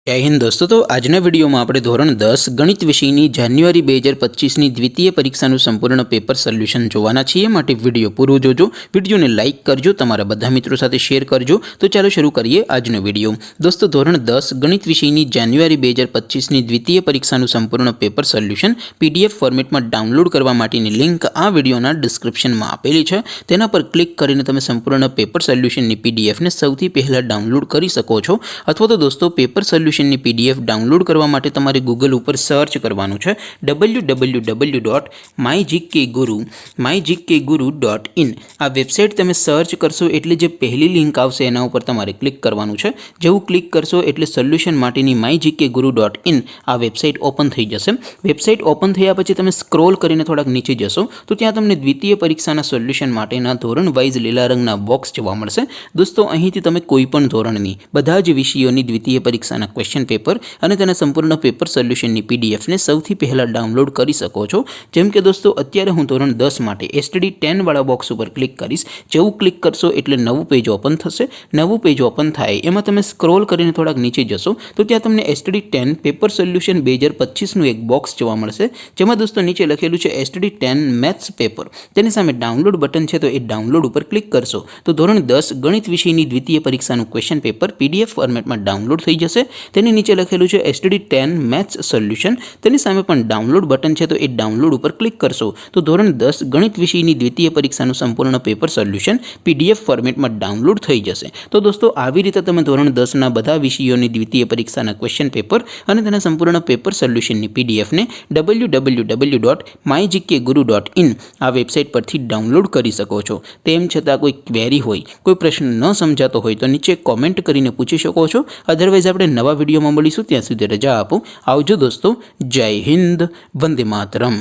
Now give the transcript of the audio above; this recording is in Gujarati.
जय हिंद दोस्तों। तो आजना वीडियो में આપણે ધોરણ 10 ગણિત વિષયની જાન્યુઆરી 2025ની દ્વિતીય પરીક્ષાનું સંપૂર્ણ પેપર સોલ્યુશન જોવાના છીએ। માટે વિડિયો પૂરો જોજો, વિડિયોને લાઈક કરજો, તમારા બધા મિત્રો સાથે શેર કરજો। તો ચાલો શરૂ કરીએ આજનો વિડિયો। દોસ્તો ધોરણ 10 ગણિત વિષયની જાન્યુઆરી 2025ની દ્વિતીય પરીક્ષાનું સંપૂર્ણ પેપર સોલ્યુશન પીડીએફ ફોર્મેટમાં ડાઉનલોડ કરવા માટેની લિંક આ વિડિયોના ડિસ્ક્રિપ્શનમાં આપેલી છે। તેના પર ક્લિક કરીને તમે સંપૂર્ણ પેપર સોલ્યુશનની પીડીએફને સૌથી પહેલા ડાઉનલોડ કરી શકો છો। અથવા તો દોસ્તો પેપર સોલ્યુશન पीडीएफ डाउनलॉड करवा माटे तमारे गूगल पर सर्च करवानुं छे www.mygkguru.in। आ वेबसाइट तमे सर्च करशो एटले जे पहली लिंक आवशे एना उपर तमारे क्लिक करवानुं छे। जेवुं क्लिक करशो एटले सोल्यूशन माटेनी mygkguru.in आ वेबसाइट ओपन थई जशे। वेबसाइट ओपन थया पछी तमे स्क्रॉल करीने थोड़ाक नीचे जशो तो त्यां तमने द्वितीय परीक्षाना सोल्यूशन माटेना धोरण वाइज लीला रंगना बॉक्स जोवा मळशे। दोस्तों અહીંથી તમે કોઈપણ ધોરણની બધા જ વિષયોની દ્વિતીય પરીક્ષાના क्वेश्चन पेपर અને તેના સંપૂર્ણ પેપર સોલ્યુશનની પીડીએફ ને સૌથી પહેલા ડાઉનલોડ કરી શકો છો। જેમ કે દોસ્તો અત્યારે હું ધોરણ 10 માટે એસટીડી 10 વાળા બોક્સ ઉપર ક્લિક કરીશ। જેવું ક્લિક કરશો એટલે નવું પેજ ઓપન થશે। નવું પેજ ઓપન થાય એમાં તમે સ્ક્રોલ કરીને થોડાક નીચે જશો તો ત્યાં તમને એસટીડી 10 પેપર સોલ્યુશન 2025 નું એક બોક્સ જોવા મળશે। જેમાં દોસ્તો નીચે લખેલું છે એસટીડી 10 મેથ્સ પેપર। તેની સામે ડાઉનલોડ બટન છે તો એ ડાઉનલોડ ઉપર ક્લિક કરશો તો ધોરણ 10 ગણિત વિષયની દ્વિતીય પરીક્ષાનું ક્વેશ્ચન પેપર પીડીએફ ફોર્મેટમાં ડાઉનલોડ થઈ જશે। તેની નીચે લખેલું છે એસટીડી 10 મેથ્સ સોલ્યુશન। તેની સામે પણ ડાઉનલોડ બટન છે તો એ ડાઉનલોડ ઉપર ક્લિક કરશો તો ધોરણ 10 ગણિત વિષયની દ્વિતીય પરીક્ષાનું સંપૂર્ણ પેપર સોલ્યુશન પીડીએફ ફોર્મેટમાં ડાઉનલોડ થઈ જશે। તો દોસ્તો આવી રીતે તમે ધોરણ 10 ના બધા વિષયોની દ્વિતીય પરીક્ષાના ક્વેશ્ચન પેપર અને તેના સંપૂર્ણ પેપર સોલ્યુશનની પીડીએફ ને www.mygkguru.in આ વેબસાઇટ પરથી ડાઉનલોડ કરી શકો છો। તેમ છતાં કોઈ ક્વેરી હોય, કોઈ પ્રશ્ન ન સમજાતો હોય તો નીચે કોમેન્ટ કરીને પૂછી શકો છો। અધરવાઇઝ આપણે નવા वीडियो में મળીશું। ત્યાં સુધી રજા આપો। આવજો દોસ્તો। જય હિન્દ, વંદે માતરમ।